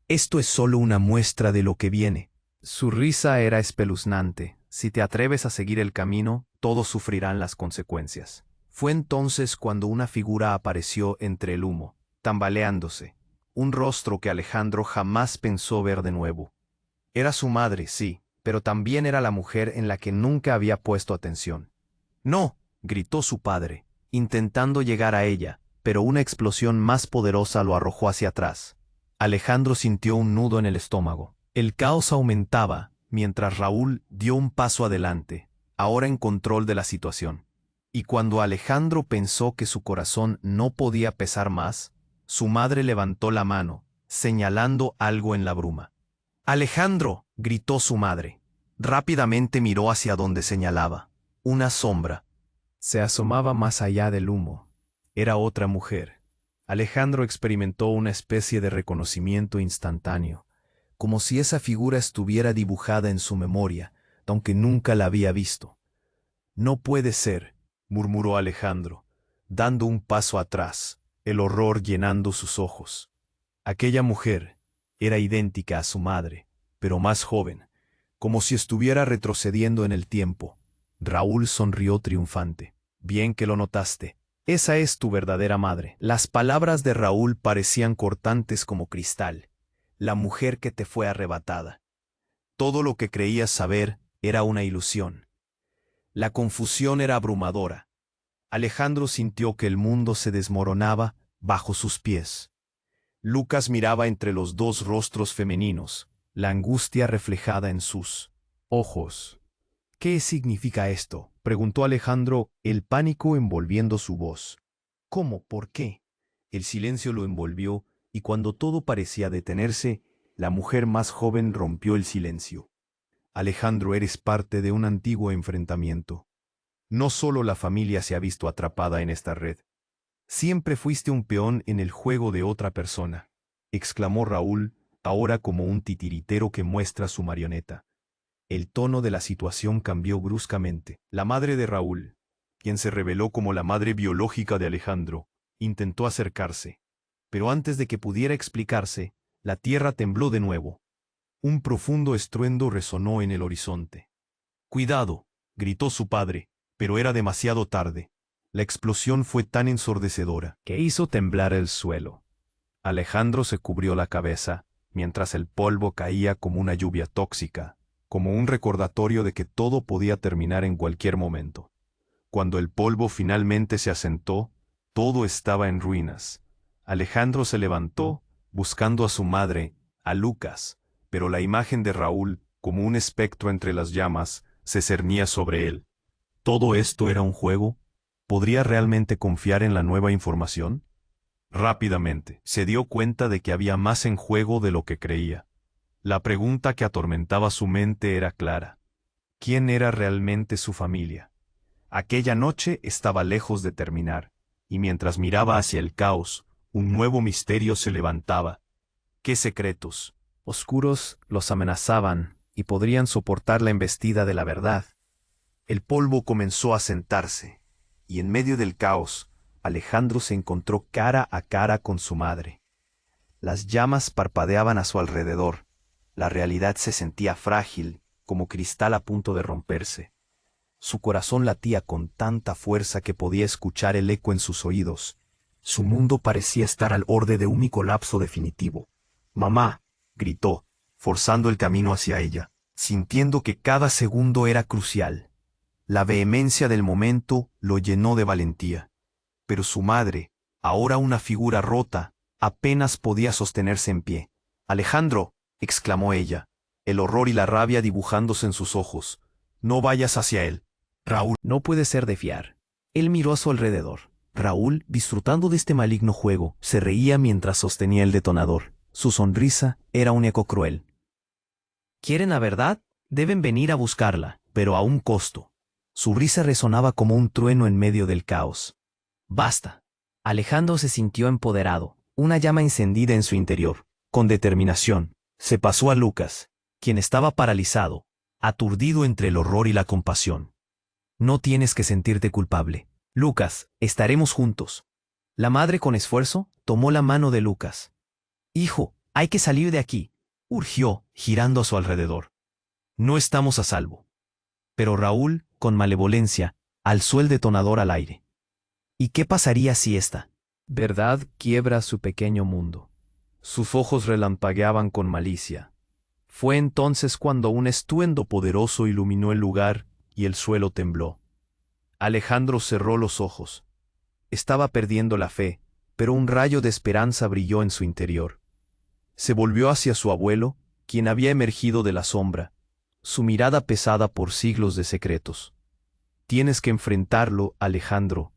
Esto es solo una muestra de lo que viene. Su risa era espeluznante. Si te atreves a seguir el camino, todos sufrirán las consecuencias. Fue entonces cuando una figura apareció entre el humo, tambaleándose. Un rostro que Alejandro jamás pensó ver de nuevo. Era su madre, sí, pero también era la mujer en la que nunca había puesto atención. ¡No!, gritó su padre, intentando llegar a ella, pero una explosión más poderosa lo arrojó hacia atrás. Alejandro sintió un nudo en el estómago. El caos aumentaba, mientras Raúl dio un paso adelante, ahora en control de la situación. Y cuando Alejandro pensó que su corazón no podía pesar más, su madre levantó la mano, señalando algo en la bruma. ¡Alejandro!, gritó su madre. Rápidamente miró hacia donde señalaba. Una sombra. Se asomaba más allá del humo. Era otra mujer. Alejandro experimentó una especie de reconocimiento instantáneo, como si esa figura estuviera dibujada en su memoria, aunque nunca la había visto. «No puede ser», murmuró Alejandro, dando un paso atrás, el horror llenando sus ojos. Aquella mujer era idéntica a su madre, pero más joven, como si estuviera retrocediendo en el tiempo. Raúl sonrió triunfante. «Bien que lo notaste. Esa es tu verdadera madre». Las palabras de Raúl parecían cortantes como cristal. La mujer que te fue arrebatada. Todo lo que creías saber era una ilusión. La confusión era abrumadora. Alejandro sintió que el mundo se desmoronaba bajo sus pies. Lucas miraba entre los dos rostros femeninos, la angustia reflejada en sus ojos. «¿Qué significa esto?», preguntó Alejandro, el pánico envolviendo su voz. «¿Cómo? ¿Por qué?». El silencio lo envolvió, y cuando todo parecía detenerse, la mujer más joven rompió el silencio. «Alejandro, eres parte de un antiguo enfrentamiento. No solo la familia se ha visto atrapada en esta red. Siempre fuiste un peón en el juego de otra persona», exclamó Raúl, ahora como un titiritero que muestra su marioneta. El tono de la situación cambió bruscamente. La madre de Raúl, quien se reveló como la madre biológica de Alejandro, intentó acercarse. Pero antes de que pudiera explicarse, la tierra tembló de nuevo. Un profundo estruendo resonó en el horizonte. «Cuidado», gritó su padre, pero era demasiado tarde. La explosión fue tan ensordecedora que hizo temblar el suelo. Alejandro se cubrió la cabeza, mientras el polvo caía como una lluvia tóxica, como un recordatorio de que todo podía terminar en cualquier momento. Cuando el polvo finalmente se asentó, todo estaba en ruinas. Alejandro se levantó, buscando a su madre, a Lucas, pero la imagen de Raúl, como un espectro entre las llamas, se cernía sobre él. ¿Todo esto era un juego? ¿Podría realmente confiar en la nueva información? Rápidamente, se dio cuenta de que había más en juego de lo que creía. La pregunta que atormentaba su mente era clara. ¿Quién era realmente su familia? Aquella noche estaba lejos de terminar, y mientras miraba hacia el caos, un nuevo misterio se levantaba. ¿Qué secretos oscuros los amenazaban y podrían soportar la embestida de la verdad? El polvo comenzó a sentarse, y en medio del caos, Alejandro se encontró cara a cara con su madre. Las llamas parpadeaban a su alrededor. La realidad se sentía frágil, como cristal a punto de romperse. Su corazón latía con tanta fuerza que podía escuchar el eco en sus oídos. Su mundo parecía estar al borde de un colapso definitivo. «Mamá», gritó, forzando el camino hacia ella, sintiendo que cada segundo era crucial. La vehemencia del momento lo llenó de valentía. Pero su madre, ahora una figura rota, apenas podía sostenerse en pie. «Alejandro», exclamó ella, el horror y la rabia dibujándose en sus ojos. «No vayas hacia él. Raúl no puede ser de fiar». Él miró a su alrededor. Raúl, disfrutando de este maligno juego, se reía mientras sostenía el detonador. Su sonrisa era un eco cruel. «¿Quieren la verdad? Deben venir a buscarla», pero a un costo. Su risa resonaba como un trueno en medio del caos. ¡Basta! Alejandro se sintió empoderado, una llama encendida en su interior. Con determinación, se pasó a Lucas, quien estaba paralizado, aturdido entre el horror y la compasión. No tienes que sentirte culpable. Lucas, estaremos juntos. La madre con esfuerzo tomó la mano de Lucas. Hijo, hay que salir de aquí, urgió, girando a su alrededor. No estamos a salvo. Pero Raúl, con malevolencia, alzó el detonador al aire. ¿Y qué pasaría si esta verdad quiebra su pequeño mundo? Sus ojos relampagueaban con malicia. Fue entonces cuando un estruendo poderoso iluminó el lugar y el suelo tembló. Alejandro cerró los ojos. Estaba perdiendo la fe, pero un rayo de esperanza brilló en su interior. Se volvió hacia su abuelo, quien había emergido de la sombra, su mirada pesada por siglos de secretos. Tienes que enfrentarlo, Alejandro.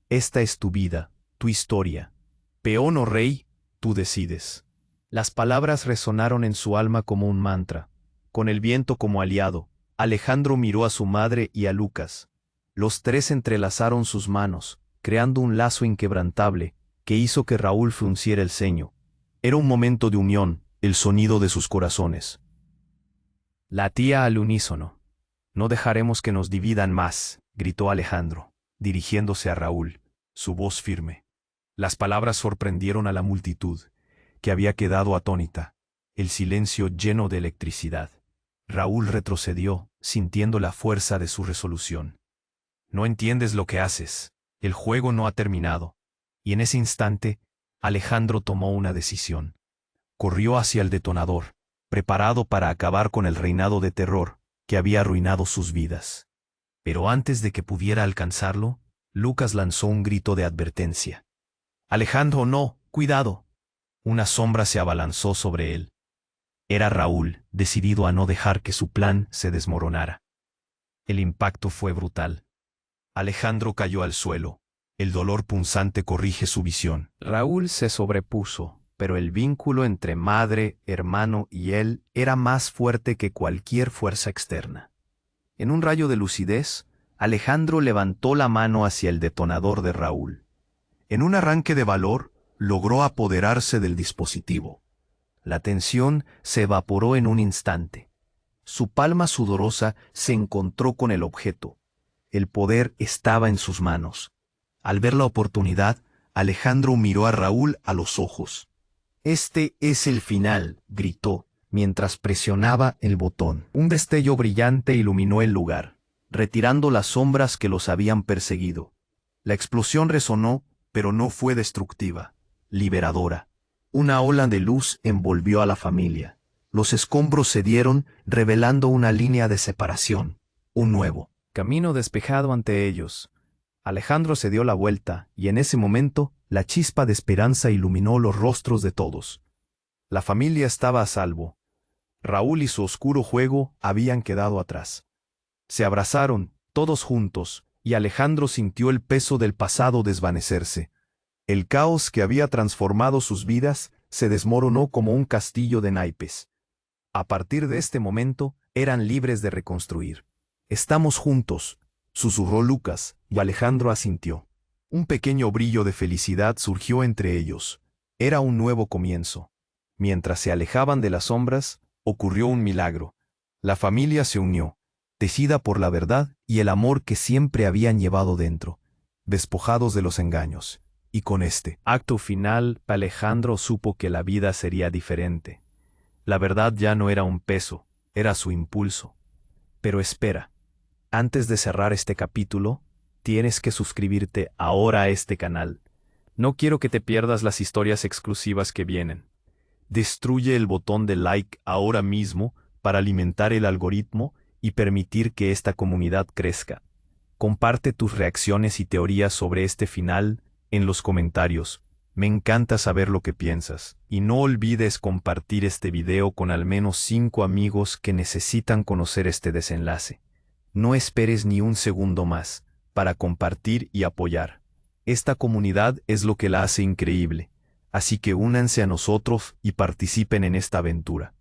Esta es tu vida, tu historia. Peón o rey, tú decides. Las palabras resonaron en su alma como un mantra. Con el viento como aliado, Alejandro miró a su madre y a Lucas. Los tres entrelazaron sus manos, creando un lazo inquebrantable que hizo que Raúl frunciera el ceño. Era un momento de unión, el sonido de sus corazones. Latía al unísono. No dejaremos que nos dividan más, gritó Alejandro, dirigiéndose a Raúl, su voz firme. Las palabras sorprendieron a la multitud, que había quedado atónita, el silencio lleno de electricidad. Raúl retrocedió, sintiendo la fuerza de su resolución. No entiendes lo que haces, el juego no ha terminado. Y en ese instante, Alejandro tomó una decisión. Corrió hacia el detonador, preparado para acabar con el reinado de terror que había arruinado sus vidas. Pero antes de que pudiera alcanzarlo, Lucas lanzó un grito de advertencia. Alejandro, no, cuidado. Una sombra se abalanzó sobre él. Era Raúl, decidido a no dejar que su plan se desmoronara. El impacto fue brutal. Alejandro cayó al suelo. El dolor punzante corrige su visión. Raúl se sobrepuso, pero el vínculo entre madre, hermano y él era más fuerte que cualquier fuerza externa. En un rayo de lucidez, Alejandro levantó la mano hacia el detonador de Raúl. En un arranque de valor, logró apoderarse del dispositivo. La tensión se evaporó en un instante. Su palma sudorosa se encontró con el objeto. El poder estaba en sus manos. Al ver la oportunidad, Alejandro miró a Raúl a los ojos. «Este es el final», gritó, mientras presionaba el botón. Un destello brillante iluminó el lugar, retirando las sombras que los habían perseguido. La explosión resonó, pero no fue destructiva, liberadora. Una ola de luz envolvió a la familia. Los escombros cedieron, revelando una línea de separación, un nuevo camino despejado ante ellos. Alejandro se dio la vuelta, y en ese momento, la chispa de esperanza iluminó los rostros de todos. La familia estaba a salvo. Raúl y su oscuro juego habían quedado atrás. Se abrazaron, todos juntos, y Alejandro sintió el peso del pasado desvanecerse. El caos que había transformado sus vidas se desmoronó como un castillo de naipes. A partir de este momento, eran libres de reconstruir. «Estamos juntos», susurró Lucas, y Alejandro asintió. Un pequeño brillo de felicidad surgió entre ellos. Era un nuevo comienzo. Mientras se alejaban de las sombras, ocurrió un milagro. La familia se unió, tejida por la verdad y el amor que siempre habían llevado dentro, despojados de los engaños. Y con este acto final, Alejandro supo que la vida sería diferente. La verdad ya no era un peso, era su impulso. Pero espera. Antes de cerrar este capítulo, tienes que suscribirte ahora a este canal. No quiero que te pierdas las historias exclusivas que vienen. Destruye el botón de like ahora mismo para alimentar el algoritmo y permitir que esta comunidad crezca. Comparte tus reacciones y teorías sobre este final en los comentarios. Me encanta saber lo que piensas. Y no olvides compartir este video con al menos 5 amigos que necesitan conocer este desenlace. No esperes ni un segundo más para compartir y apoyar. Esta comunidad es lo que la hace increíble, así que únanse a nosotros y participen en esta aventura.